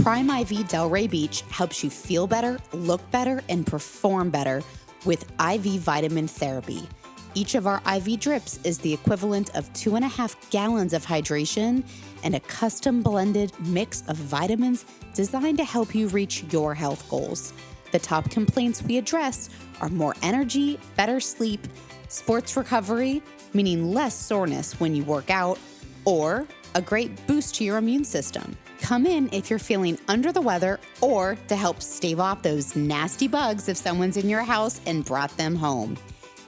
Prime IV Delray Beach helps you feel better, look better, and perform better with IV vitamin therapy. Each of our IV drips is the equivalent of 2.5 gallons of hydration and a custom blended mix of vitamins designed to help you reach your health goals. The top complaints we address are more energy, better sleep, sports recovery, meaning less soreness when you work out, or a great boost to your immune system. Come in if you're feeling under the weather or to help stave off those nasty bugs if someone's in your house and brought them home.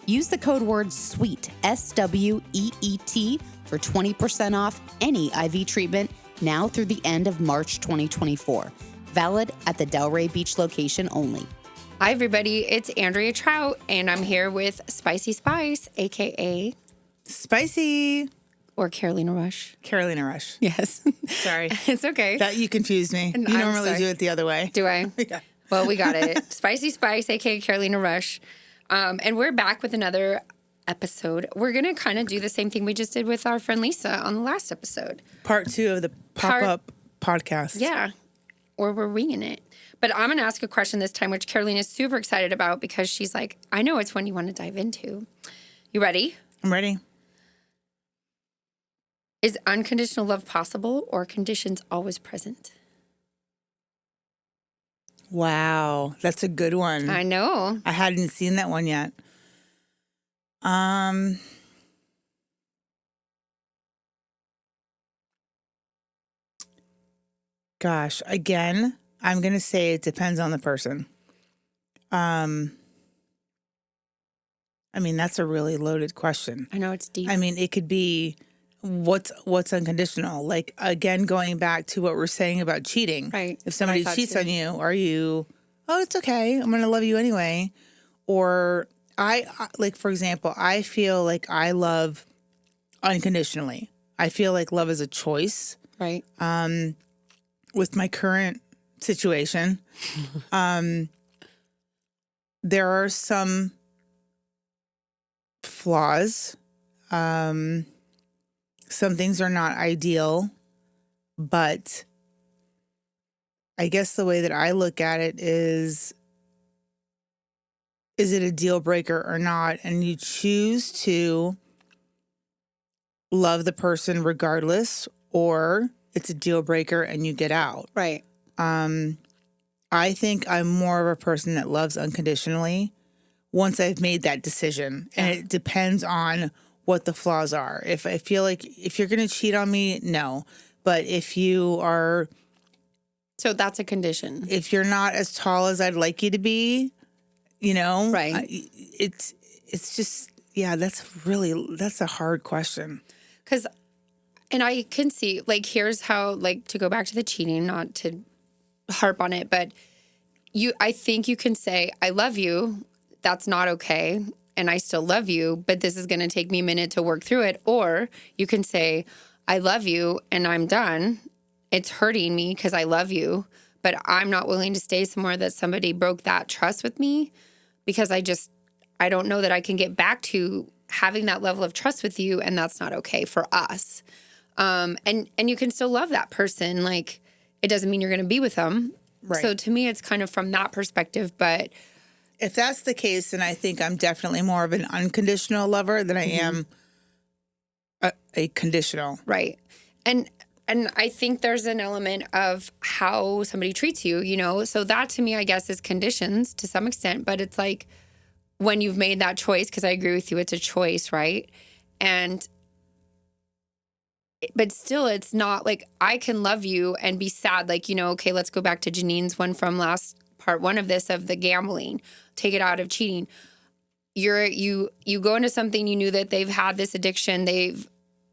Use the code word SWEET, SWEET, for 20% off any IV treatment now through the end of March 2024. Valid at the Delray Beach location only. Hi, everybody. It's Andrea Trout, and I'm here with Spicy Spice, a.k.a. Spicy. Or Carolina Rush. Carolina Rush. Yes. Sorry. It's okay. That you confused me. You normally do it the other way. Do I? Yeah. Well, we got it. Spicy Spice, a.k.a. Carolina Rush. And we're back with another episode. We're going to kind of do the same thing we just did with our friend Lisa on the last episode. Part 2 of the pop-up podcast. Yeah. Or we're winging it. But I'm going to ask a question this time, which Carolina's super excited about because she's like, I know it's one you want to dive into. You ready? I'm ready. Is unconditional love possible or conditions always present? Wow. That's a good one. I know. I hadn't seen that one yet. Gosh, again, I'm going to say it depends on the person. I mean, that's a really loaded question. I know, it's deep. I mean, it could be what's unconditional. Like, again, going back to what we're saying about cheating. Right. If somebody cheats on you, are you, oh, it's okay, I'm going to love you anyway. Or like, for example, I feel like I love unconditionally. I feel like love is a choice. Right. With my current situation, there are some flaws. Some things are not ideal, but I guess the way that I look at it is it a deal breaker or not? And you choose to love the person regardless, or it's a deal breaker and you get out. Right. I think I'm more of a person that loves unconditionally once I've made that decision. And it depends on what the flaws are. If I feel like if you're going to cheat on me, no. But if you are... So that's a condition. If you're not as tall as I'd like you to be, you know? Right. It's just, yeah, that's a hard question. Because, and I can see, like, here's how, like, to go back to the cheating, not to harp on it, but I think you can say, I love you, that's not okay, and I still love you, but this is going to take me a minute to work through it. Or you can say, I love you and I'm done. It's hurting me because I love you, but I'm not willing to stay somewhere that somebody broke that trust with me because I don't know that I can get back to having that level of trust with you, and that's not okay for us. And you can still love that person. Like, it doesn't mean you're going to be with them. Right. So to me, it's kind of from that perspective, but... If that's the case, then I think I'm definitely more of an unconditional lover than I am a conditional. Right. And I think there's an element of how somebody treats you, you know? So that to me, I guess, is conditions to some extent. But it's like when you've made that choice, because I agree with you, it's a choice, right? But still, it's not like I can love you and be sad. Like, you know, okay, let's go back to Janine's one from last part one of this, of the gambling. Take it out of cheating. You go into something, you knew that they've had this addiction, they've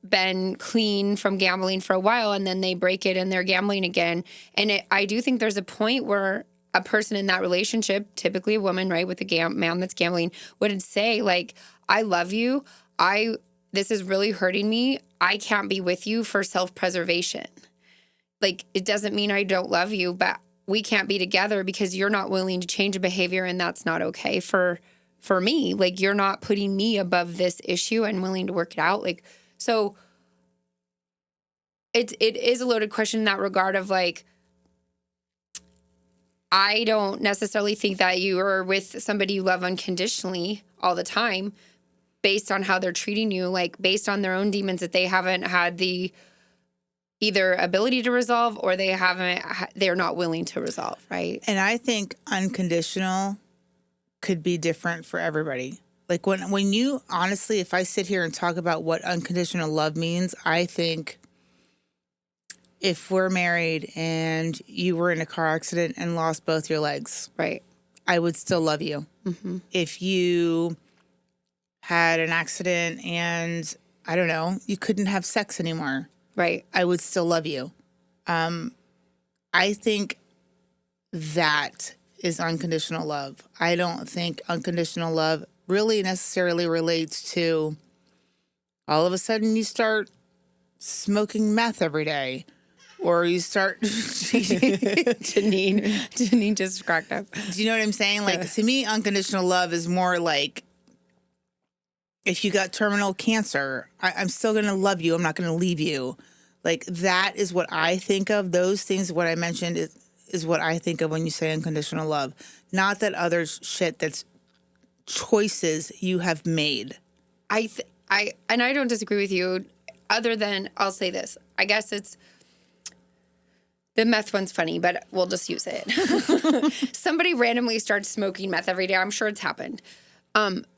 been clean from gambling for a while, and then they break it and they're gambling again. And I do think there's a point where a person in that relationship, typically a woman, right, with a man that's gambling, would say, like, I love you. This is really hurting me. I can't be with you for self-preservation. Like, it doesn't mean I don't love you, but we can't be together because you're not willing to change a behavior, and that's not okay for me. Like, you're not putting me above this issue and willing to work it out. Like, so it is a loaded question in that regard of, like, I don't necessarily think that you are with somebody you love unconditionally all the time based on how they're treating you, like based on their own demons that they haven't had the either ability to resolve or they're not willing to resolve, right? And I think unconditional could be different for everybody. Like when you honestly, if I sit here and talk about what unconditional love means, I think if we're married and you were in a car accident and lost both your legs, Right. I would still love you. Mm-hmm. If you had an accident and, I don't know, you couldn't have sex anymore, Right. I would still love you. I think that is unconditional love. I don't think unconditional love really necessarily relates to all of a sudden you start smoking meth every day or you start Janine just cracked up. Do you know what I'm saying? Like, to me, unconditional love is more like if you got terminal cancer, I'm still going to love you. I'm not going to leave you. Like, that is what I think of. Those things, what I mentioned, is what I think of when you say unconditional love. Not that other shit that's choices you have made. I don't disagree with you, other than I'll say this. I guess it's the meth one's funny, but we'll just use it. Somebody randomly starts smoking meth every day. I'm sure it's happened.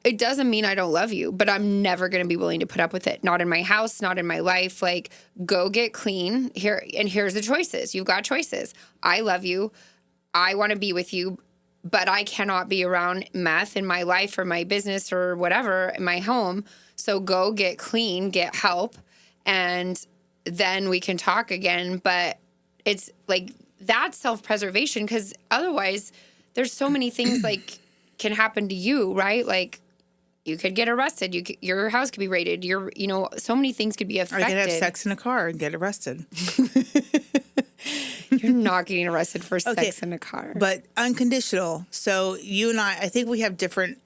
It doesn't mean I don't love you, but I'm never going to be willing to put up with it. Not in my house, not in my life. Like, go get clean here. And here's the choices. You've got choices. I love you. I want to be with you, but I cannot be around meth in my life or my business or whatever in my home. So go get clean, get help, and then we can talk again. But it's like that's self-preservation, because otherwise there's so many things like can happen to you, right? Like you could get arrested. Your house could be raided. So many things could be affected. I could have sex in a car and get arrested. You're not getting arrested for sex in a car. But unconditional. So you and I think we have different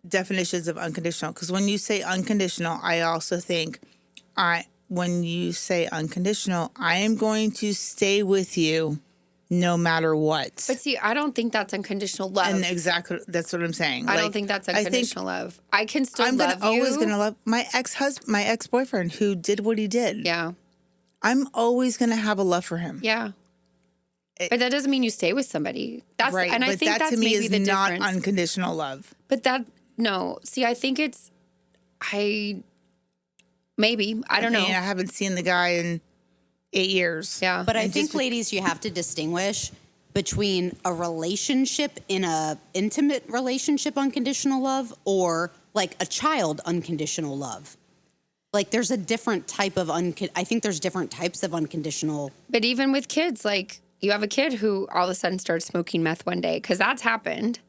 definitions of unconditional. Because when you say unconditional, I also think when you say unconditional, I am going to stay with you no matter what. But see, I don't think that's unconditional love. And exactly, that's what I'm saying. I don't think that's unconditional love. I can still I'm love you. always going to love my ex-boyfriend who did what he did. Yeah. I'm always going to have a love for him. Yeah. But that doesn't mean you stay with somebody. That's right. And I but think that that's to me maybe is the not difference. Unconditional love. But no. See, I think it's, maybe. I don't know. I haven't seen the guy in 8 years. Yeah. But I think, ladies, you have to distinguish between a relationship in a intimate relationship, unconditional love, or like a child unconditional love. Like there's a different type of I think there's different types of unconditional. But even with kids, like you have a kid who all of a sudden starts smoking meth one day, because that's happened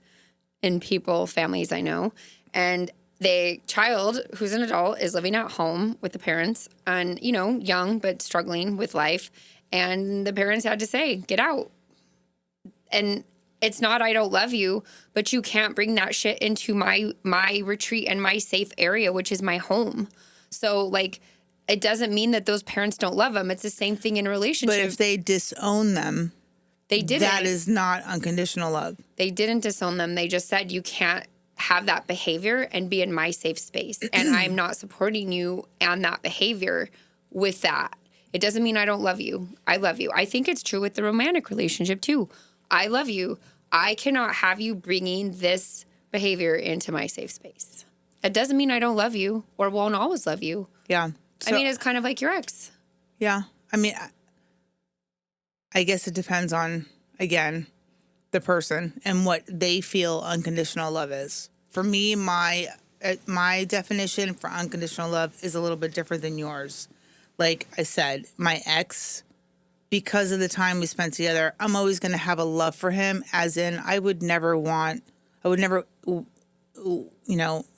in families I know. And the child who's an adult is living at home with the parents and, young but struggling with life. And the parents had to say, get out. And it's not I don't love you, but you can't bring that shit into my retreat and my safe area, which is my home. So, like, it doesn't mean that those parents don't love them. It's the same thing in a relationship. But if they disown them, they didn't. That is not unconditional love. They didn't disown them. They just said you can't have that behavior and be in my safe space. And I'm not supporting you on that behavior with that. It doesn't mean I don't love you. I love you. I think it's true with the romantic relationship, too. I love you. I cannot have you bringing this behavior into my safe space. That doesn't mean I don't love you or won't always love you. Yeah. So, it's kind of like your ex. Yeah. I guess it depends on, again, the person and what they feel unconditional love is. For me, my definition for unconditional love is a little bit different than yours. Like I said, my ex, because of the time we spent together, I'm always going to have a love for him, as in I would never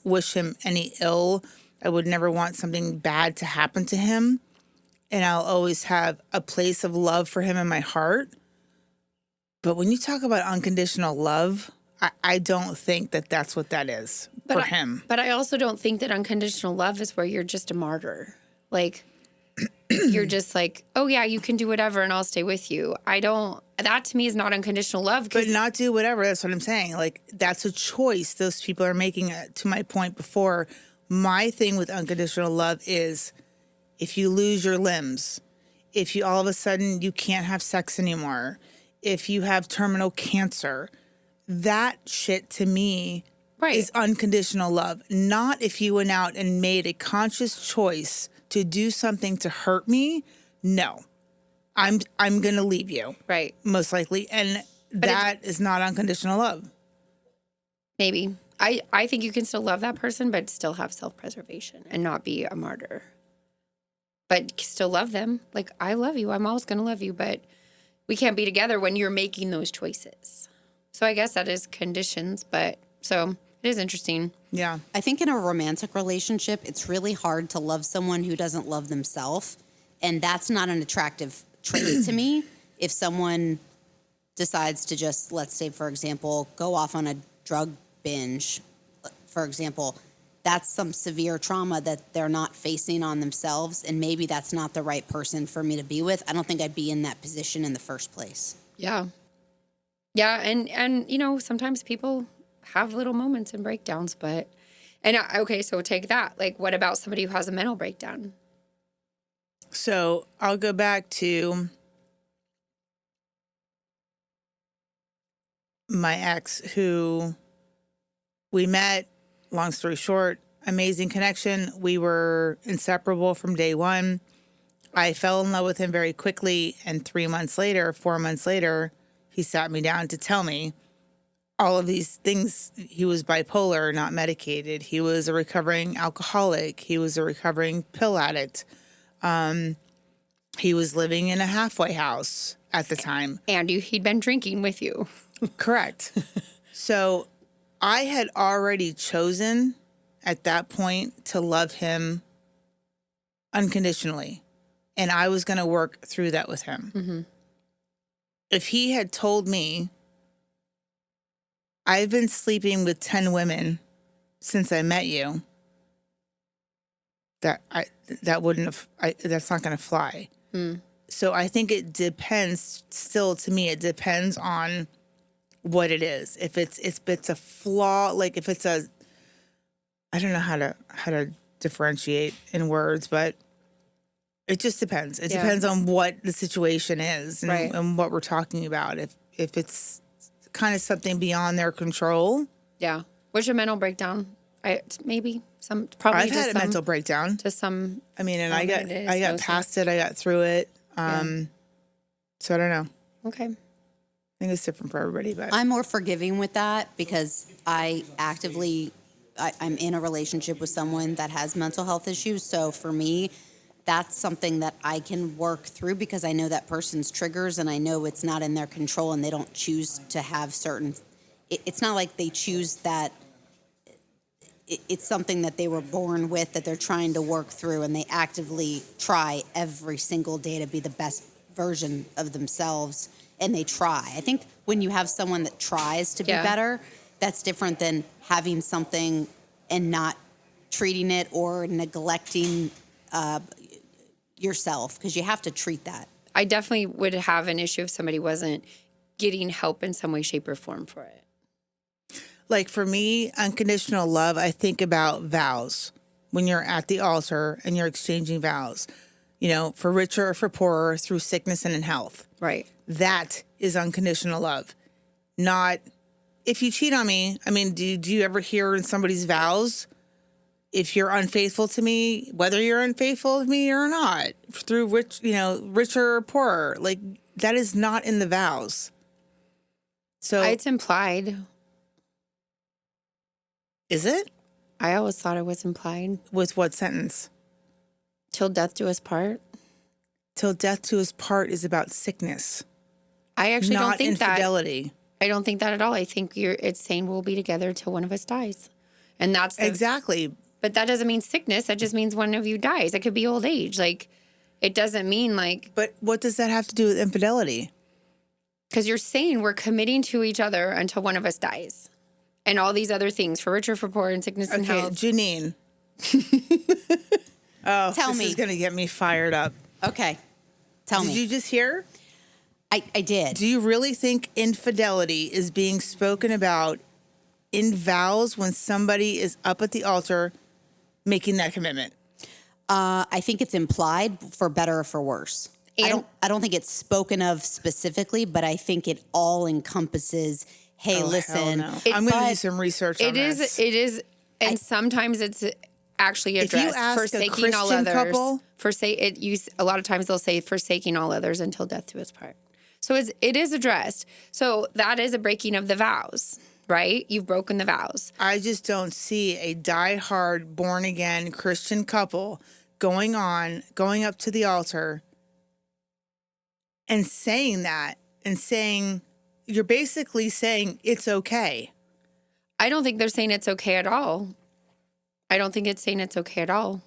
wish him any ill. I would never want something bad to happen to him. And I'll always have a place of love for him in my heart. But when you talk about unconditional love, I don't think that that's what that is for him. But I also don't think that unconditional love is where you're just a martyr. Like, you're just like, oh yeah, you can do whatever and I'll stay with you. That to me is not unconditional love. But not do whatever. That's what I'm saying. Like, that's a choice those people are making. To my point before, my thing with unconditional love is if you lose your limbs, if you all of a sudden you can't have sex anymore, if you have terminal cancer, that shit to me is unconditional love. Not if you went out and made a conscious choice to do something to hurt me. No, I'm going to leave you. Right. Most likely. And that is not unconditional love. Maybe. I think you can still love that person, but still have self-preservation and not be a martyr. But still love them. Like, I love you. I'm always going to love you. But we can't be together when you're making those choices. So I guess that is conditions. But so it is interesting. Yeah. I think in a romantic relationship, it's really hard to love someone who doesn't love themselves. And that's not an attractive trait to me. If someone decides to just, let's say, for example, go off on a drug binge, for example, that's some severe trauma that they're not facing on themselves. And maybe that's not the right person for me to be with. I don't think I'd be in that position in the first place. Yeah. Yeah. And you know, sometimes people have little moments and breakdowns, but, okay, so take that. Like, what about somebody who has a mental breakdown? So I'll go back to my ex who we met, long story short, amazing connection. We were inseparable from day one. I fell in love with him very quickly. And 4 months later, he sat me down to tell me all of these things. He was bipolar, not medicated. He was a recovering alcoholic. He was a recovering pill addict. He was living in a halfway house at the time. And he'd been drinking with you. Correct. So I had already chosen at that point to love him unconditionally. And I was going to work through that with him. Mm-hmm. If he had told me, I've been sleeping with 10 women since I met you, that's not going to fly. Mm. So I think it depends. Still, to me, it depends on what it is. If it's a flaw, like if it's a, I don't know how to differentiate in words, but it just depends. It depends on what the situation is and what we're talking about. If it's kind of something beyond their control. Yeah. What's your mental breakdown? I've had a mental breakdown. To some. I mean, and I got past it. I got through it. So I don't know. Okay. I think it's different for everybody, but I'm more forgiving with that because I'm in a relationship with someone that has mental health issues. So for me, that's something that I can work through because I know that person's triggers and I know it's not in their control and they don't choose to have certain. It's not like they choose that. It's something that they were born with that they're trying to work through, and they actively try every single day to be the best version of themselves, and they try. I think when you have someone that tries to be better, that's different than having something and not treating it or neglecting yourself, because you have to treat that. I definitely would have an issue if somebody wasn't getting help in some way, shape, or form for it. Like for me, unconditional love, I think about vows. When you're at the altar and you're exchanging vows, you know, for richer or for poorer, through sickness and in health. Right. That is unconditional love. Not, if you cheat on me, I mean, do you ever hear in somebody's vows, if you're unfaithful to me, whether you're unfaithful to me or not, through richer or poorer, like that is not in the vows. So it's implied. Is it? I always thought it was implied. With what sentence? Till death do us part. Till death do us part is about sickness. I actually don't think infidelity. I don't think that at all. I think it's saying we'll be together till one of us dies. And that's exactly. But that doesn't mean sickness. That just means one of you dies. It could be old age. Like, it doesn't mean like. But what does that have to do with infidelity? Because you're saying we're committing to each other until one of us dies. And all these other things, for richer, for poor, and sickness and health. Janine. Oh, Tell this me. is going to get me fired up. Okay. Tell Did me. you just hear? I did. Do you really think infidelity is being spoken about in vows when somebody is up at the altar making that commitment? I think it's implied for better or for worse. And- I don't think it's spoken of specifically, but I think it all encompasses, hey, Oh, listen. hell no. I'm going to do some research on It is, this. and sometimes it's actually If you addressed ask a forsaking all Christian others. couple- A lot of times they'll say forsaking all others until death do us part. So it is addressed. So that is a breaking of the vows, right? You've broken the vows. I just don't see a diehard, born-again Christian couple going up to the altar and saying that, and saying, you're basically saying it's okay. I don't think they're saying it's okay at all. I don't think it's saying it's okay at all.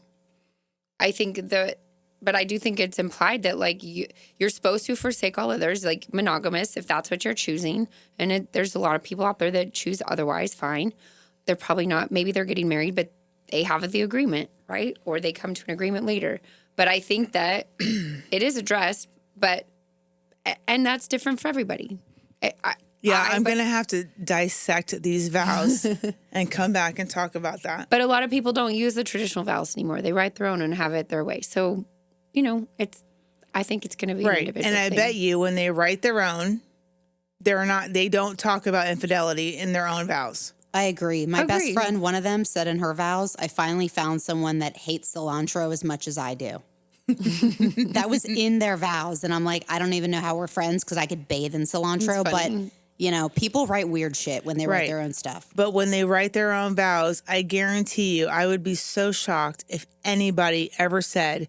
But I do think it's implied that like you're supposed to forsake all others, like monogamous, if that's what you're choosing. And there's a lot of people out there that choose otherwise, fine. They're probably not, maybe they're getting married, but they have the agreement, right? Or they come to an agreement later. But I think that it is addressed, and that's different for everybody. I'm going to have to dissect these vows and come back and talk about that. But a lot of people don't use the traditional vows anymore. They write their own and have it their way. So, I think it's going to be an Right. individual And I thing. bet you when they write their own, they don't talk about infidelity in their own vows. I agree. My best Agreed. friend, one of them, said in her vows, I finally found someone that hates cilantro as much as I do. That was in their vows. And I'm like, I don't even know how we're friends because I could bathe in cilantro. That's But, funny. people write weird shit when they Right. write their own stuff. But when they write their own vows, I guarantee you, I would be so shocked if anybody ever said,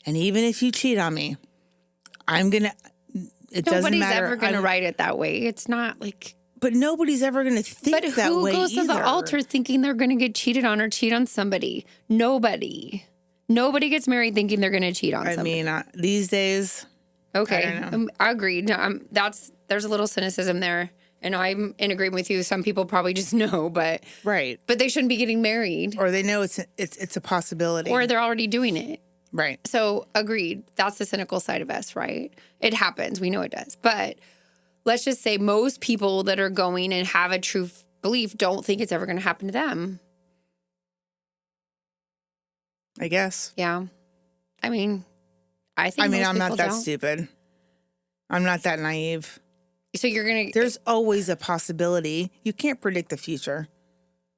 and even if you cheat on me, I'm going to, it doesn't Nobody's matter. ever going to write it that way. It's not like... But nobody's ever going to think But that who way goes to the either. altar thinking they're going to get cheated on or cheat on somebody? Nobody. Nobody gets married thinking they're going to cheat on I somebody. mean, these days, Okay, I don't know. I agreed. There's a little cynicism there, and I'm in agreement with you. Some people probably just know, but right. they shouldn't be getting married, Or they know it's a possibility. or they're already doing it. right. So agreed. That's the cynical side of us, right? It happens. We know it does, but let's just say most people that are going and have a true belief don't think it's ever going to happen to them. I guess. Yeah, I mean, I think. I mean, most I'm not people that don't. stupid. I'm not that naive. So you're gonna. There's always a possibility. You can't predict the future.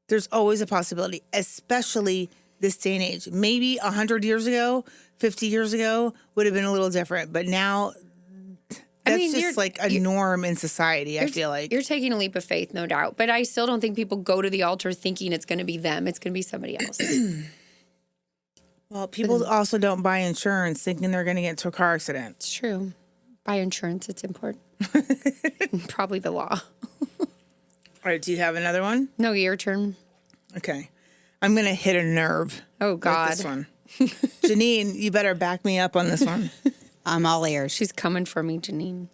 There's always a possibility, especially this day and age. Maybe 100 years ago, 50 years ago would have been a little different. But now, that's mean, just like a norm in society, I feel like. You're taking a leap of faith, no doubt. But I still don't think people go to the altar thinking it's going to be them. It's going to be somebody else. Well, people also don't buy insurance thinking they're going to get into a car accident. It's true. Buy insurance. It's important. Probably the law. All right, do you have another one? No, your turn. Okay. I'm going to hit a nerve. Oh, With God. this one. Janine, you better back me up on this one. I'm all ears. She's coming for me, Janine.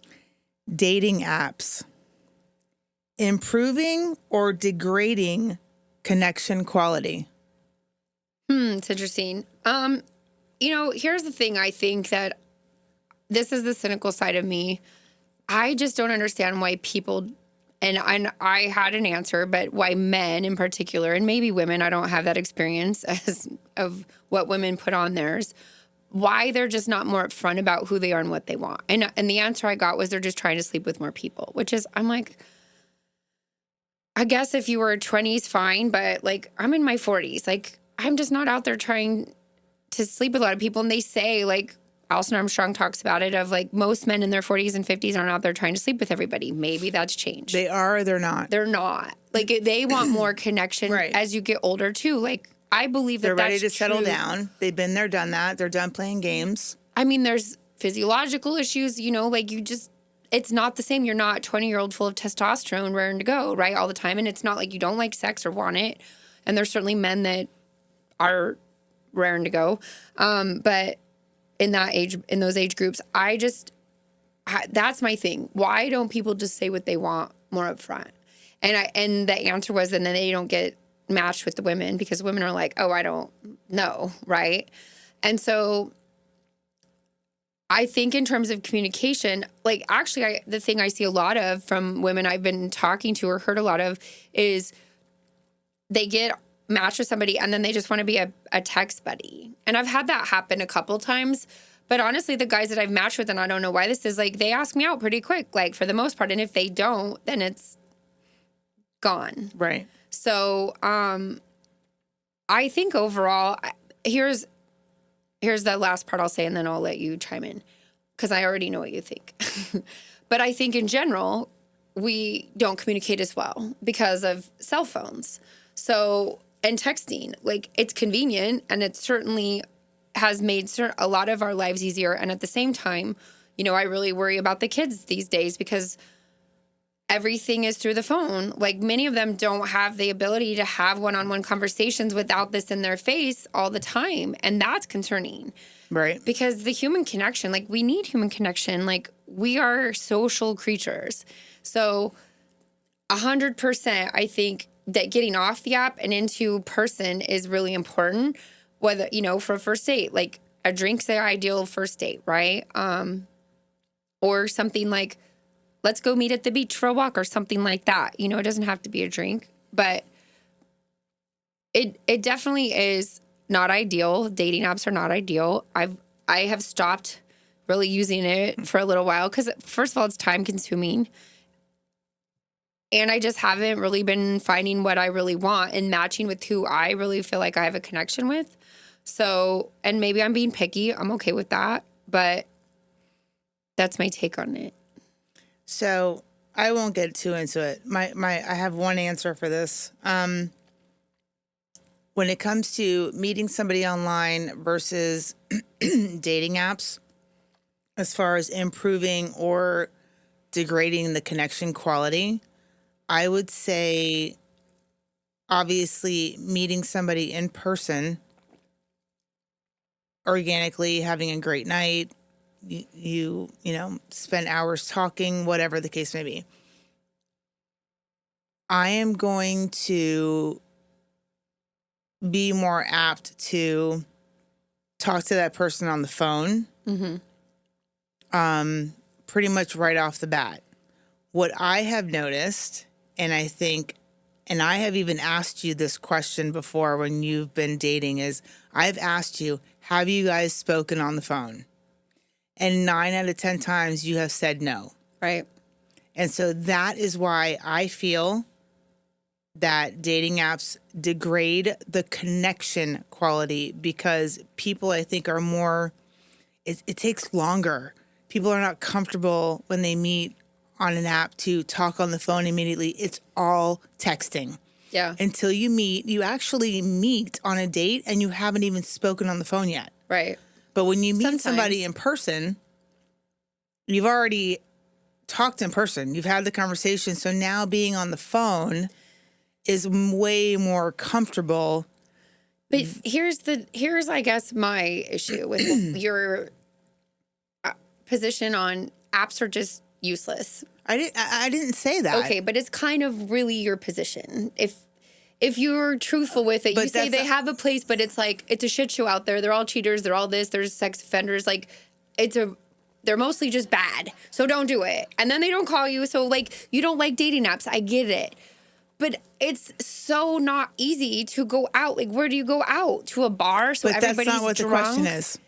Dating apps. Improving or degrading connection quality? It's interesting. Here's the thing. I think that this is the cynical side of me. I just don't understand why people, and I had an answer, but why men in particular, and maybe women, I don't have that experience of what women put on theirs, why they're just not more upfront about who they are and what they want. And the answer I got was they're just trying to sleep with more people, which is, I'm like, I guess if you were 20s, fine, but like I'm in my 40s. Like I'm just not out there trying to sleep with a lot of people. And they say, like, Alison Armstrong talks about it, of like most men in their 40s and 50s aren't out there trying to sleep with everybody. Maybe that's changed. They are or they're not? They're not. Like they want more connection Right. as you get older too. Like I believe that They're ready to that's settle true. down. They've been there, done that. They're done playing games. I mean, there's physiological issues, like it's not the same. You're not 20-year-old full of testosterone raring to go, right, all the time. And it's not like you don't like sex or want it. And there's certainly men that are raring to go. But in those age groups, that's my thing. Why don't people just say what they want more up front? And the answer was, and then they don't get matched with the women because women are like, oh, I don't know, right? And so I think in terms of communication, like actually the thing I see a lot of from women I've been talking to or heard a lot of is they get matched with somebody and then they just want to be a text buddy. And I've had that happen a couple times. But honestly, the guys that I've matched with, and I don't know why this is, like, they ask me out pretty quick, like, for the most part. And if they don't, then it's gone. Right. So I think overall, here's the last part I'll say, and then I'll let you chime in, because I already know what you think. But I think in general, we don't communicate as well because of cell phones. So, and texting, like, it's convenient, and it certainly has made a lot of our lives easier. And at the same time, you know, I really worry about the kids these days because everything is through the phone. Like, many of them don't have the ability to have one-on-one conversations without this in their face all the time. And that's concerning. Right. Because the human connection, like, we need human connection. Like, we are social creatures. So 100%, I think that getting off the app and into person is really important. Whether, you know, for a first date, like a drink's the ideal first date, right? Or something like, let's go meet at the beach for a walk or something like that. You know, it doesn't have to be a drink, but it definitely is not ideal. Dating apps are not ideal. I have stopped really using it for a little while because, first of all, it's time consuming. And I just haven't really been finding what I really want and matching with who I really feel like I have a connection with. So, and maybe I'm being picky. I'm okay with that. But that's my take on it. So I won't get too into it. I have one answer for this. When it comes to meeting somebody online versus dating apps, as far as improving or degrading the connection quality, I would say, obviously, meeting somebody in person, organically, having a great night, you know, spend hours talking, whatever the case may be. I am going to be more apt to talk to that person on the phone, pretty much right off the bat. What I have noticed, and I think, and I have even asked you this question before when you've been dating, is I've asked you, have you guys spoken on the phone? And 9 out of 10 times you have said no. Right. And so that is why I feel that dating apps degrade the connection quality, because people, I think, are more, it takes longer. People are not comfortable when they meet on an app to talk on the phone immediately. It's all texting. Yeah. Until you actually meet on a date and you haven't even spoken on the phone yet. Right. But when you meet Sometimes. somebody in person, you've already talked in person. You've had the conversation. So now being on the phone is way more comfortable. But here's I guess my issue with your position on apps are just useless. I didn't say that. Okay, but it's kind of really your position. If you're truthful with it, But you say they have a place, but it's like, it's a shit show out there. They're all cheaters. They're all this. There's sex offenders. Like, they're mostly just bad. So don't do it. And then they don't call you. So, like, you don't like dating apps. I get it. But it's so not easy to go out. Like, where do you go out? To a bar? So But that's everybody's not what drunk? the question is.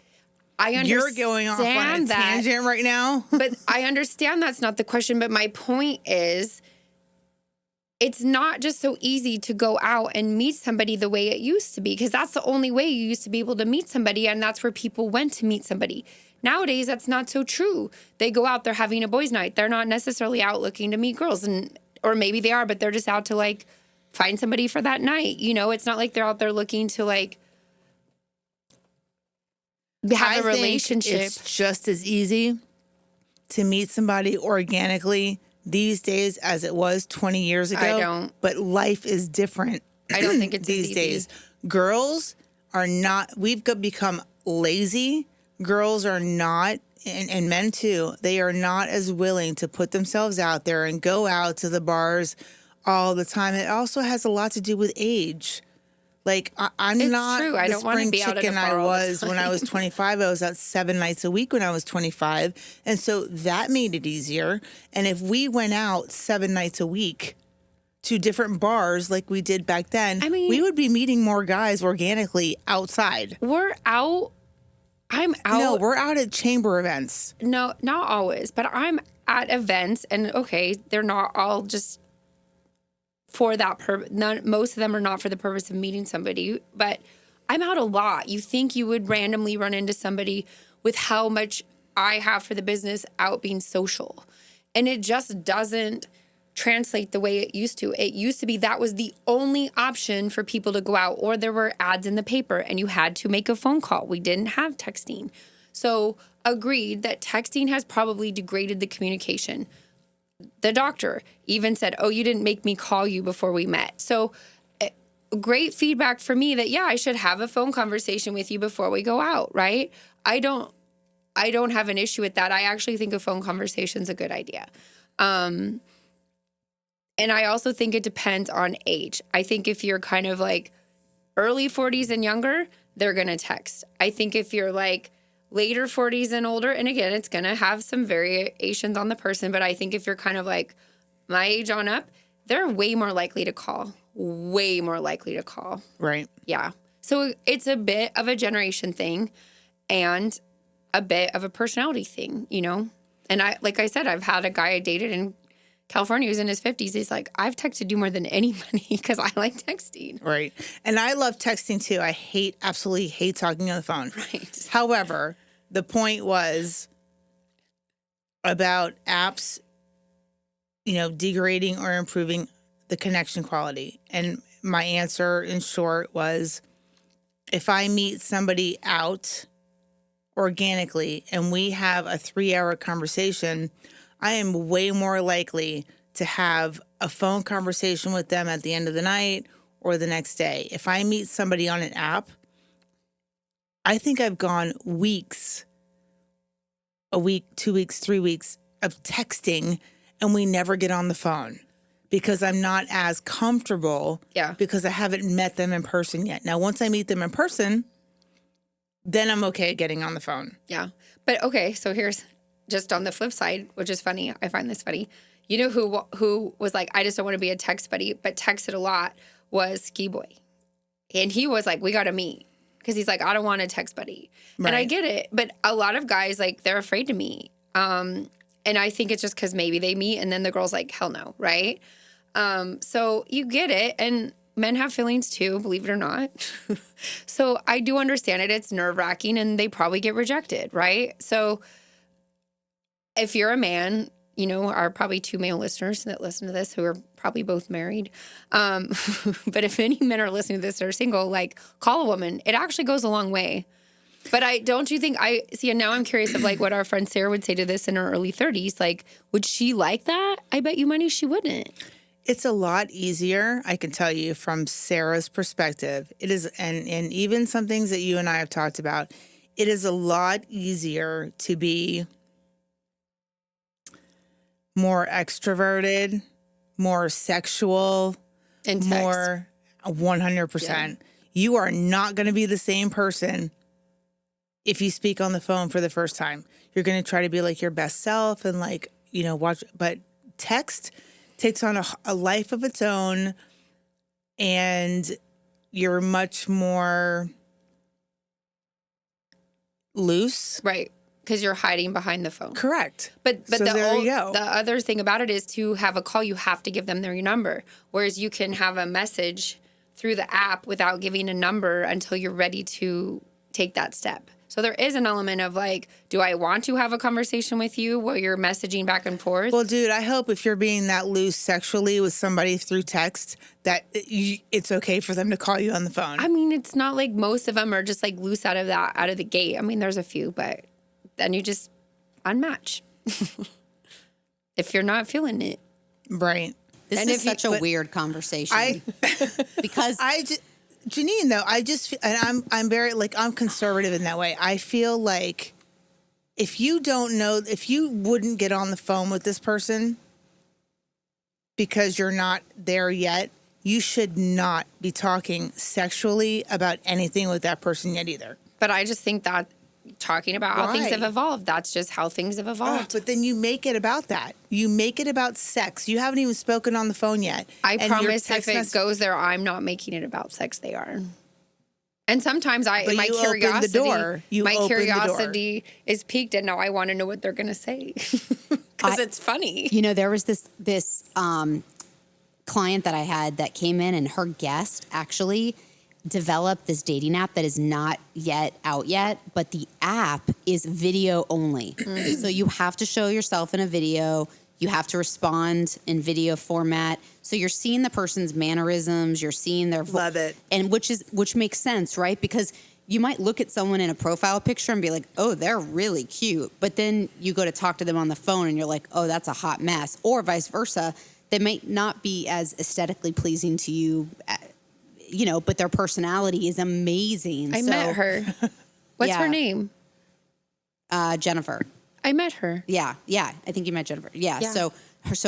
I understand You're going off on a tangent right now. But I understand that's not the question. But my point is, it's not just so easy to go out and meet somebody the way it used to be, because that's the only way you used to be able to meet somebody, and that's where people went to meet somebody. Nowadays, that's not so true. They go out, they're having a boys' night. They're not necessarily out looking to meet girls, or maybe they are, but they're just out to, like, find somebody for that night. You know, it's not like they're out there looking to, like, have a relationship. It's just as easy to meet somebody organically these days as it was 20 years ago. I don't. But life is different. I don't think it's these as easy. days. Girls are not, we've become lazy. Girls are not, and men too, they are not as willing to put themselves out there and go out to the bars all the time. It also has a lot to do with age. Like, I'm It's not true. I the don't wanna spring be out at a chicken I bar all the was when I time. was 25. I was out 7 nights a week when I was 25. And so that made it easier. And if we went out 7 nights a week to different bars like we did back then, I mean- we would be meeting more guys organically outside. We're out. I'm out. No, we're out at chamber events. No, not always, but I'm at events, and okay, they're not all just for that purpose. Most of them are not for the purpose of meeting somebody, but I'm out a lot. You think you would randomly run into somebody with how much I have for the business out being social, and it just doesn't translate the way it used to. It used to be that was the only option for people to go out, or there were ads in the paper and you had to make a phone call. We didn't have texting. So agreed that texting has probably degraded the communication. The doctor even said, oh, you didn't make me call you before we met. So great feedback for me that, yeah, I should have a phone conversation with you before we go out, right? I don't have an issue with that. I actually think a phone conversation is a good idea. And I also think it depends on age. I think if you're kind of like early 40s and younger, they're going to text. I think if you're like later 40s and older, and again, it's going to have some variations on the person, but I think if you're kind of like my age on up, they're way more likely to call. Way more likely to call. Right. Yeah. So it's a bit of a generation thing and a bit of a personality thing, you know? And like I said, I've had a guy I dated in California who's in his 50s. He's like, I've texted you more than anybody because I like texting. Right. And I love texting too. I absolutely hate talking on the phone. Right. However, the point was about apps, degrading or improving the connection quality. And my answer in short was, if I meet somebody out organically and we have a 3-hour conversation, I am way more likely to have a phone conversation with them at the end of the night or the next day. If I meet somebody on an app, I think I've gone weeks, a week, 2 weeks, 3 weeks of texting, and we never get on the phone because I'm not as comfortable because I haven't met them in person yet. Now, once I meet them in person, then I'm okay getting on the phone. Yeah. But okay, so here's just on the flip side, which is funny. I find this funny. You know who was like, I just don't want to be a text buddy, but texted a lot, was Ski Boy. And he was like, we got to meet. Because he's like, I don't want a text buddy. Right. And I get it. But a lot of guys, like, they're afraid to meet. And I think it's just because maybe they meet and then the girl's like, hell no, right? So you get it. And men have feelings too, believe it or not. So I do understand it. It's nerve-wracking and they probably get rejected, right? So if you're a man, are probably 2 male listeners that listen to this who are probably both married. But if any men are listening to this that are single, like, call a woman. It actually goes a long way. But don't you think and now I'm curious of like what our friend Sarah would say to this in her early 30s. Like, would she like that? I bet you money she wouldn't. It's a lot easier, I can tell you, from Sarah's perspective. It is, and even some things that you and I have talked about, it is a lot easier to be more extroverted, more sexual, and more 100%. Yeah. You are not going to be the same person if you speak on the phone for the first time. You're going to try to be like your best self and like, watch. But text takes on a life of its own, and you're much more loose. Right. Because you're hiding behind the phone. Correct. But so the other thing about it is to have a call, you have to give them their number. Whereas you can have a message through the app without giving a number until you're ready to take that step. So there is an element of like, do I want to have a conversation with you while you're messaging back and forth? Well, dude, I hope if you're being that loose sexually with somebody through text, that it's okay for them to call you on the phone. I mean, it's not like most of them are just like loose out of the gate. I mean, there's a few, but then you just unmatch if you're not feeling it. Right. This is such a weird conversation. Because Janine, though, I'm very, like, I'm conservative in that way. I feel like if you wouldn't get on the phone with this person because you're not there yet, you should not be talking sexually about anything with that person yet either. But I just think that talking about how things have evolved, that's just how things have evolved. But then you make it about that. You make it about sex. You haven't even spoken on the phone yet. I promise if it goes there, I'm not making it about sex. They are. And sometimes my curiosity is piqued, and now I want to know what they're going to say because it's funny. You know, there was this client that I had that came in, and her guest actually developed this dating app that is not yet out yet, but the app is video only. So you have to show yourself in a video. You have to respond in video format. So you're seeing the person's mannerisms. You're seeing their love it, and which makes sense, right? Because you might look at someone in a profile picture and be like, "Oh, they're really cute," but then you go to talk to them on the phone and you're like, "Oh, that's a hot mess," or vice versa. They may not be as aesthetically pleasing to you. You know, but their personality is amazing. I met her. What's her name? Jennifer. I met her. Yeah. I think you met Jennifer. Yeah. So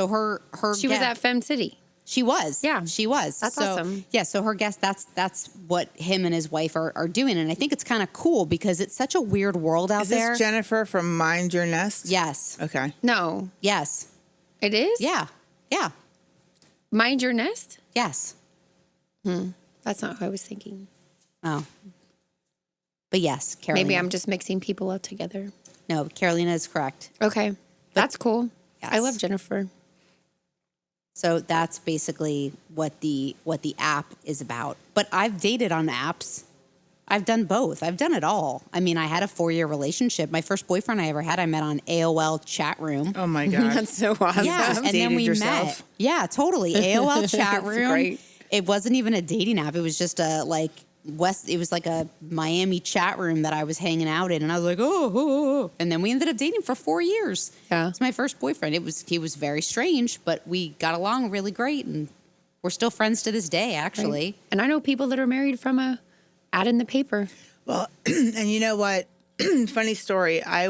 her. She was at Fem City. She was. Yeah. She was. That's awesome. Yeah. So her guest. That's what him and his wife are doing, and I think it's kind of cool because it's such a weird world out there. Is this Jennifer from Mind Your Nest? Yes. Okay. No. Yes. It is. Yeah. Mind Your Nest. Yes. That's not what I was thinking. Oh. But yes, Carolina. Maybe I'm just mixing people up together. No, Carolina is correct. Okay. That's cool. Yes. I love Jennifer. So that's basically what the app is about. But I've dated on apps. I've done both. I've done it all. I mean, I had a 4-year relationship. My first boyfriend I ever had, I met on AOL chat room. Oh my God. That's so awesome. Yeah, and then we met. Yeah, totally. AOL chat room. Great. It wasn't even a dating app. It was just it was like a Miami chat room that I was hanging out in. And I was like, oh. And then we ended up dating for 4 years. Yeah. It's my first boyfriend. He was very strange, but we got along really great. And we're still friends to this day, actually. Right. And I know people that are married from a ad in the paper. Well, and you know what? Funny story. When I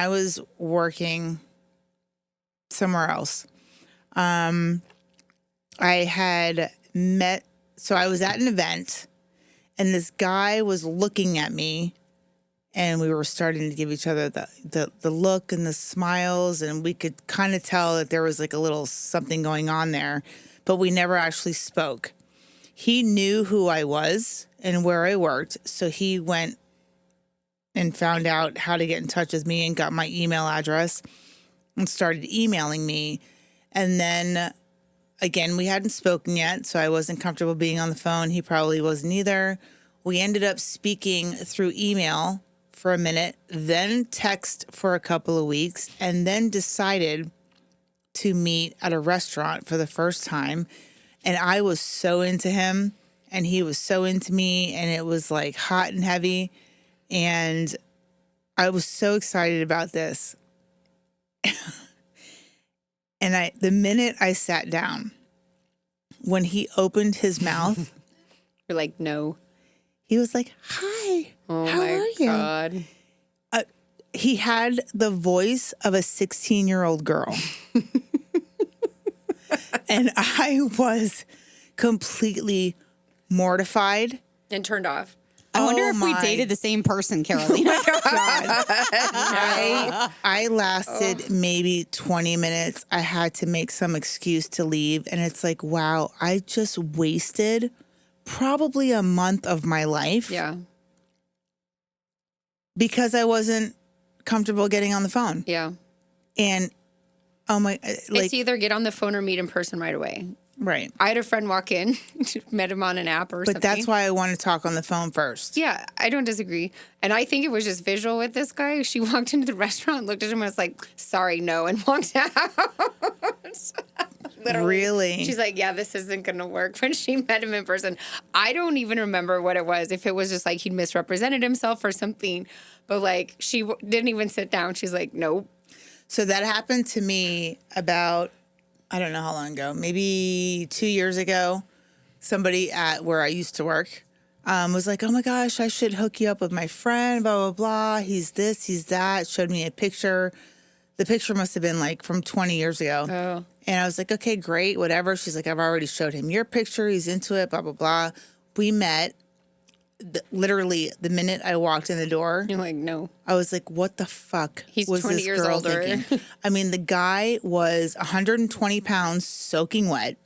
was working somewhere else, I had met, so I was at an event and this guy was looking at me and we were starting to give each other the look and the smiles, and we could kind of tell that there was like a little something going on there, but we never actually spoke. He knew who I was and where I worked, so he went and found out how to get in touch with me and got my email address and started emailing me. And then, again, we hadn't spoken yet, so I wasn't comfortable being on the phone. He probably wasn't either. We ended up speaking through email for a minute, then text for a couple of weeks, and then decided to meet at a restaurant for the first time. And I was so into him, and he was so into me, and it was like hot and heavy. And I was so excited about this. And the minute I sat down, when he opened his mouth, You're like, no. he was like, "Hi, Oh how my are you?" God. He had the voice of a 16-year-old girl. And I was completely mortified. And turned off. I wonder if we my dated the same person, Carolina. I lasted maybe 20 minutes. I had to make some excuse to leave. And it's like, wow, I just wasted probably a month of my life. Yeah. Because I wasn't comfortable getting on the phone. Yeah. And, oh my, like, It's either get on the phone or meet in person right away. right. I had a friend walk in, met him on an app or something. But that's why I want to talk on the phone first. Yeah, I don't disagree. And I think it was just visual with this guy. She walked into the restaurant, looked at him, and was like, sorry, no, and walked out. Literally. Really? She's like, yeah, this isn't going to work. When she met him in person, I don't even remember what it was. If it was just like he'd misrepresented himself or something. But like, she didn't even sit down. She's like, nope. So that happened to me about, I don't know how long ago, maybe 2 years ago. Somebody at where I used to work was like, oh my gosh, I should hook you up with my friend, blah, blah, blah. He's this, he's that. Showed me a picture. The picture must have been like from 20 years ago. Oh. And I was like, okay, great, whatever. She's like, I've already showed him your picture. He's into it, blah, blah, blah. We met. Literally, the minute I walked in the door, You're like, no. I was like, what the fuck He's was 20 this years girl older. thinking? I mean, the guy was 120 pounds soaking wet.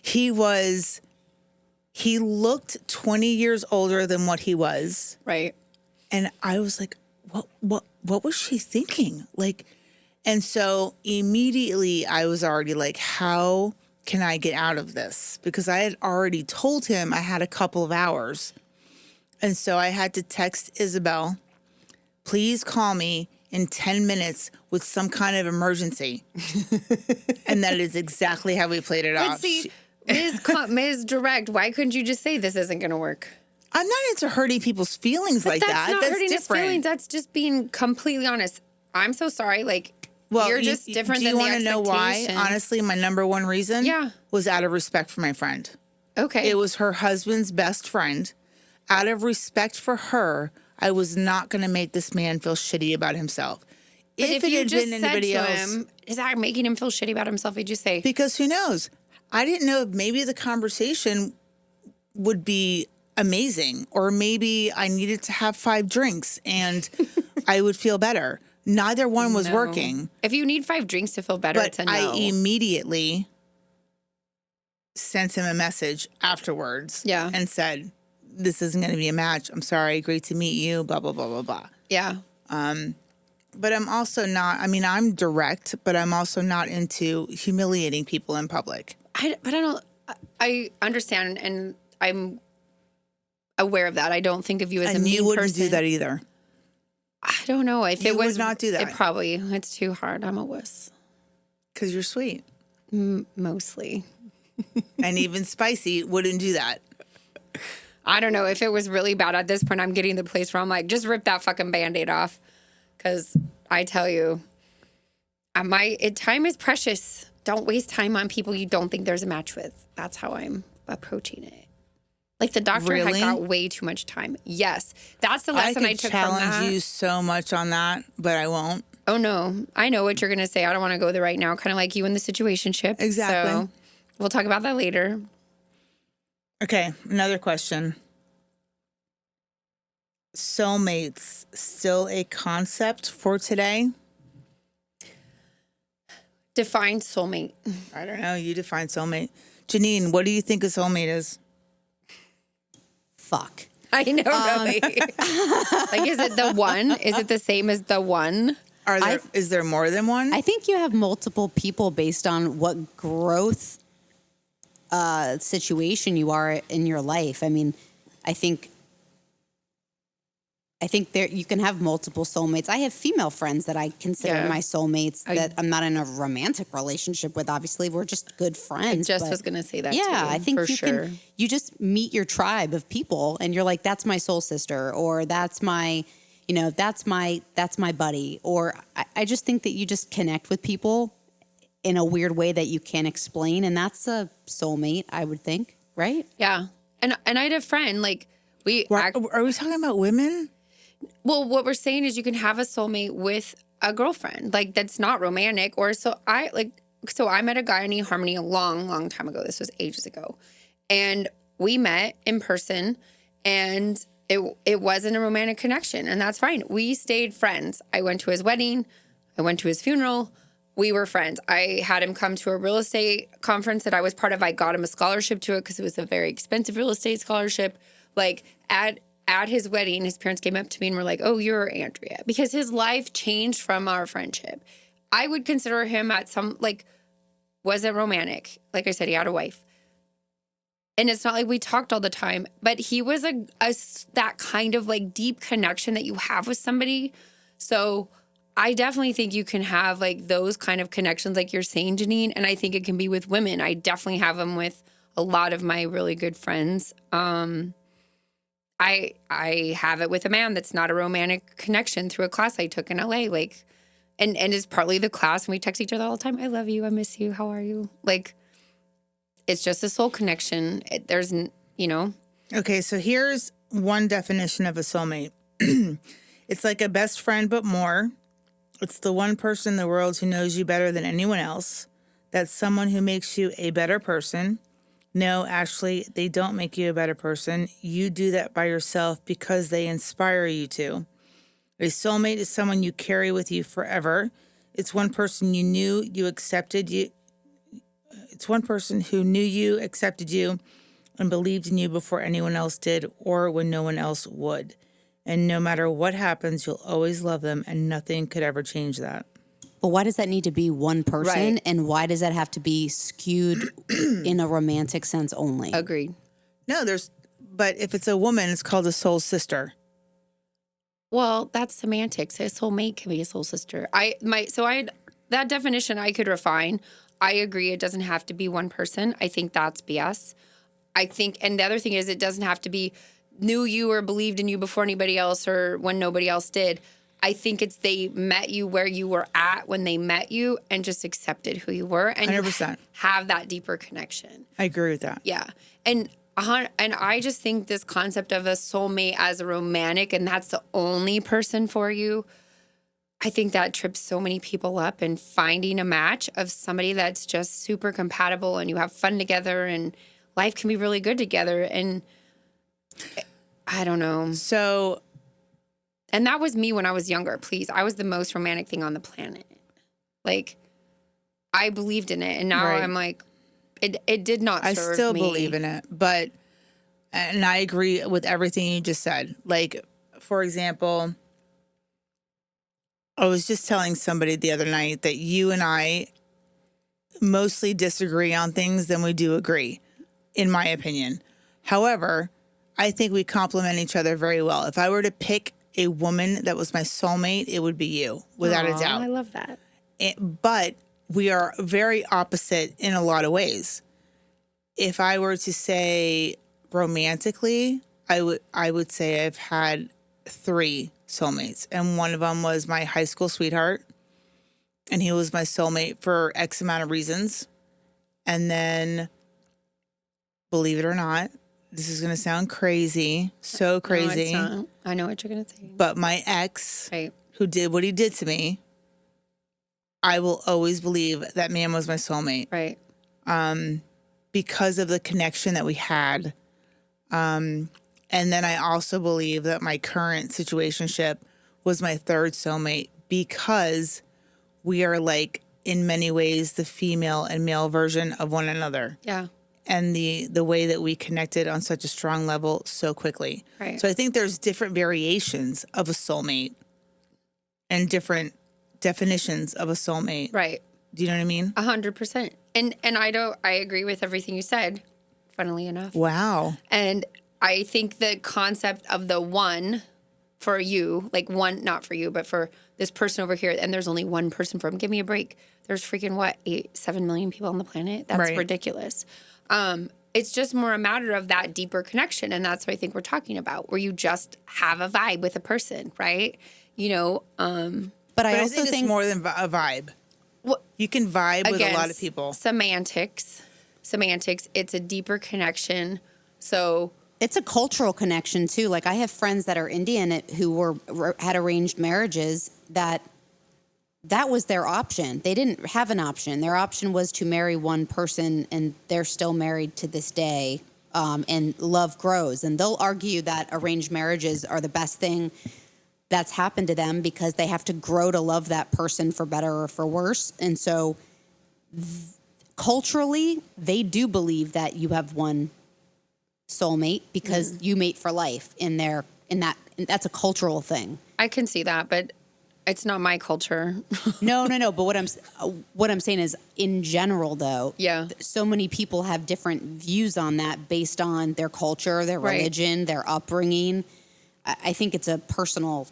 He looked 20 years older than what he was. Right. And I was like, what was she thinking? Like, and so immediately I was already like, how can I get out of this? Because I had already told him I had a couple of hours. And so I had to text Isabel, please call me in 10 minutes with some kind of emergency. And that is exactly how we played it But off. see, Ms. Direct, why couldn't you just say this isn't going to work? I'm not into hurting people's feelings like That's that. not That's hurting different. his feelings. That's just being completely honest. I'm so sorry. Like, Well, you're just different do than you the want to know why? expectation. Honestly, my number one reason Yeah. was out of respect for my friend. Okay. It was her husband's best friend. Out of respect for her, I was not going to make this man feel shitty about himself. But if it you had just been said anybody to else, him, is that making him feel shitty about himself? He'd just say, because who knows? I didn't know if maybe the conversation would be amazing, or maybe I needed to have 5 drinks and I would feel better. Neither one was no. working. If you need 5 drinks to feel better, But it's a no. I immediately sent him a message afterwards. Yeah. And said, this isn't going to be a match. I'm sorry. Great to meet you. Blah, blah, blah, blah, blah. Yeah. But I'm also not, I mean, I'm direct, but I'm also not into humiliating people in public. I understand, and I'm aware of that. I don't think of you as a And mean you wouldn't person. do that either. I don't know. If You it was would not do that. It's too hard. I'm a wuss. Because you're sweet. Mostly. And even Spicy wouldn't do that. I don't know. If it was really bad at this point, I'm getting to the place where I'm like, just rip that fucking Band-Aid off. Because I tell you, time is precious. Don't waste time on people you don't think there's a match with. That's how I'm approaching it. Like the doctor had Really? got way too much time. Yes. That's the lesson I could took from that. challenge you so much on that, but I won't. Oh, no. I know what you're going to say. I don't want to go there right now. Kind of like you in the situationship. Exactly. So we'll talk about that later. Okay, another question. Soulmates still a concept for today? Define soulmate. I don't know. You define soulmate. Janine, what do you think a soulmate is? Fuck. I know, really. Like, is it the one? Is it the same as the one? Is there more than one? I think you have multiple people based on what growth situation you are in your life. I mean, I think there you can have multiple soulmates. I have female friends that I consider my soulmates that I'm not in a romantic relationship with. Obviously, we're just good friends. I just was going to say that too. Yeah, I think for sure. You just meet your tribe of people and you're like, that's my soul sister, or that's my, that's my buddy. Or I just think that you just connect with people in a weird way that you can't explain. And that's a soulmate, I would think. Right? Yeah. And I had a friend, like Are we talking about women? well, what we're saying is you can have a soulmate with a girlfriend, like that's not romantic. Or so I met a guy in eHarmony a long, long time ago. This was ages ago. And we met in person and it wasn't a romantic connection, and that's fine. We stayed friends. I went to his wedding. I went to his funeral. We were friends. I had him come to a real estate conference that I was part of. I got him a scholarship to it because it was a very expensive real estate scholarship. Like at his wedding, his parents came up to me and were like, "Oh, you're Andrea," because his life changed from our friendship. I would consider him wasn't romantic. Like I said, he had a wife. And it's not like we talked all the time, but he was that kind of like deep connection that you have with somebody. So I definitely think you can have like those kind of connections like you're saying, Janine. And I think it can be with women. I definitely have them with a lot of my really good friends. I have it with a man that's not a romantic connection through a class I took in LA. Like, and it's partly the class, and we text each other all the time. I love you. I miss you. How are you? Like, it's just a soul connection. Okay, so here's one definition of a soulmate. It's like a best friend, but more. It's the one person in the world who knows you better than anyone else. That's someone who makes you a better person. No, actually, they don't make you a better person. You do that by yourself because they inspire you to. A soulmate is someone you carry with you forever. It's one person you knew you accepted you. It's one person who knew you, accepted you, and believed in you before anyone else did or when no one else would. And no matter what happens, you'll always love them, and nothing could ever change that. But why does that need to be one person? Right. And why does that have to be skewed in a romantic sense only? Agreed. No, but if it's a woman, it's called a soul sister. Well, that's semantics. A soulmate can be a soul sister. That definition I could refine. I agree. It doesn't have to be one person. I think that's BS. And the other thing is, it doesn't have to be knew you or believed in you before anybody else or when nobody else did. I think it's they met you where you were at when they met you and just accepted who you were and 100%. have that deeper connection. I agree with that. Yeah. And I just think this concept of a soulmate as a romantic and that's the only person for you, I think that trips so many people up, and finding a match of somebody that's just super compatible and you have fun together and life can be really good together. And I don't know. So, and that was me when I was younger, please. I was the most romantic thing on the planet. Like, I believed in it. And now Right. I'm like, it did not serve me. I still believe in it. And I agree with everything you just said. Like, for example, I was just telling somebody the other night that you and I mostly disagree on things than we do agree, in my opinion. However, I think we complement each other very well. If I were to pick a woman that was my soulmate, it would be you, without a doubt. I love that. But we are very opposite in a lot of ways. If I were to say romantically, I would say I've had 3 soulmates, and one of them was my high school sweetheart, and he was my soulmate for X amount of reasons. And then, believe it or not, this is going to sound crazy, so crazy. No, it's not. I know what you're going to say. But my ex, Right. who did what he did to me, I will always believe that man was my soulmate. Right. Because of the connection that we had. And then I also believe that my current situationship was my 3rd soulmate, because we are, like, in many ways, the female and male version of one another. Yeah. And the way that we connected on such a strong level so quickly. Right. So I think there's different variations of a soulmate and different definitions of a soulmate. Right. Do you know what I mean? 100%. And I agree with everything you said, funnily enough. Wow. And I think the concept of the one for you, like one, not for you, but for this person over here, and there's only one person for him. Give me a break. There's freaking 7 million people on the planet? That's Right. ridiculous. It's just more a matter of that deeper connection. And that's what I think we're talking about, where you just have a vibe with a person, right? You know, But I But also think think it's more than a vibe. Well, You can vibe with a again, lot of people. Semantics. It's a deeper connection. So it's a cultural connection too. Like, I have friends that are Indian who had arranged marriages that was their option. They didn't have an option. Their option was to marry one person, and they're still married to this day. And love grows. And they'll argue that arranged marriages are the best thing that's happened to them because they have to grow to love that person for better or for worse. And so culturally, they do believe that you have one soulmate because you mate for life that's a cultural thing. I can see that, but it's not my culture. No. But what I'm saying is, in general, though, Yeah. so many people have different views on that based on their culture, their Right. religion, their upbringing. I think it's a personal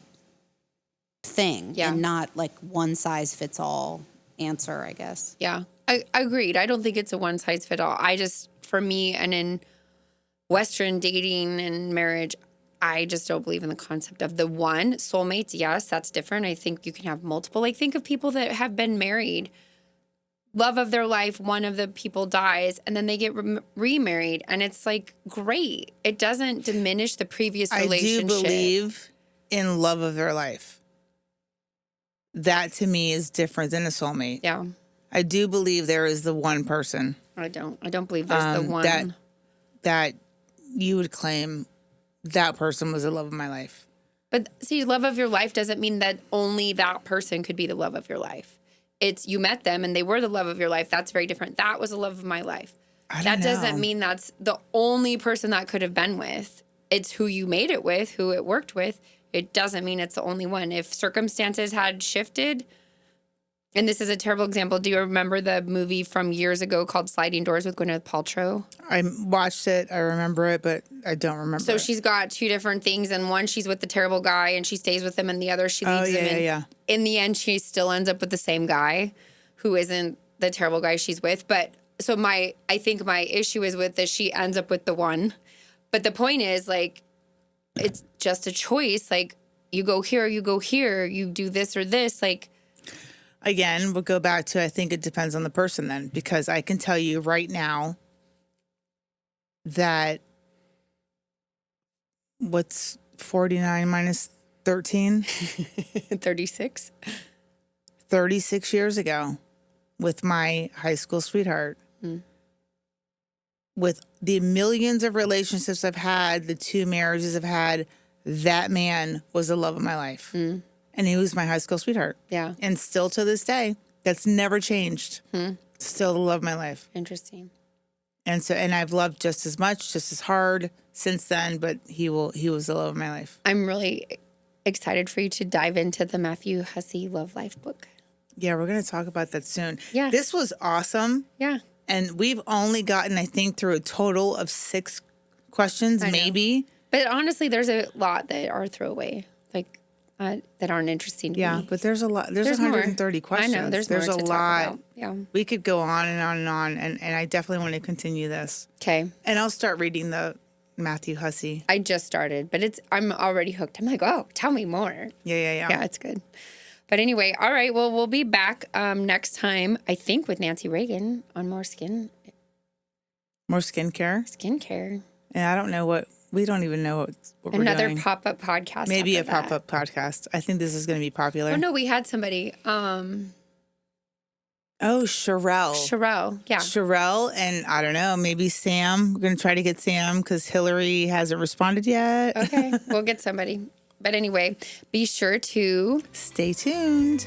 thing, Yeah. and not like one size fits all answer, I guess. Yeah, I agreed. I don't think it's a one size fit all. For me, and in Western dating and marriage, I just don't believe in the concept of the one. Soulmates, yes, that's different. I think you can have multiple. Like, think of people that have been married, love of their life, one of the people dies, and then they get remarried, and it's like great. It doesn't diminish the previous relationship. I do believe in love of their life. That to me is different than a soulmate. Yeah. I do believe there is the one person. I don't believe there's the one. That you would claim that person was the love of my life. But see, love of your life doesn't mean that only that person could be the love of your life. It's you met them and they were the love of your life. That's very different. That was the love of my life. That doesn't mean that's the only person that could have been with. It's who you made it with, who it worked with. It doesn't mean it's the only one. If circumstances had shifted, and this is a terrible example. Do you remember the movie from years ago called Sliding Doors with Gwyneth Paltrow? I watched it. I remember it, but I don't remember So it. she's got two different things. And one, she's with the terrible guy and she stays with him. And the other, she leaves him. Yeah. In the end, she still ends up with the same guy who isn't the terrible guy she's with. But so I think my issue is with that she ends up with the one. But the point is, like, it's just a choice. Like, you go here, you do this or this. Like, again, we'll go back to I think it depends on the person then, because I can tell you right now that what's 49 minus 13? 36. 36 years ago with my high school sweetheart. With the millions of relationships I've had, the 2 marriages I've had, that man was the love of my life. And he was my high school sweetheart. Yeah. And still to this day, that's never changed. Still the love of my life. Interesting. And I've loved just as much, just as hard since then, but he was the love of my life. I'm really excited for you to dive into the Matthew Hussey Love Life book. Yeah, we're going to talk about that soon. Yeah. This was awesome. Yeah. And we've only gotten, I think, through a total of 6 questions, maybe. But honestly, there's a lot that are throwaway, like that aren't interesting to me. But there's a lot. There's 130 questions. I know. There's more more a to lot. talk about. Yeah. We could go on and on and on, and I definitely want to continue this. Okay. And I'll start reading the Matthew Hussey. I just started, but I'm already hooked. I'm like, oh, tell me more. Yeah. Yeah, it's good. But anyway, all right. Well, we'll be back next time, I think, with Nancy Reagan on more skincare. Skincare. And I don't know we don't even know what we're doing. Another pop-up podcast. Maybe a after that. pop-up podcast. I think this is going to be popular. Oh, no, we had somebody. Sherelle. Sherelle, yeah. Sherelle, and I don't know, maybe Sam. We're going to try to get Sam because Hillary hasn't responded yet. Okay, we'll get somebody. But anyway, be sure to stay tuned.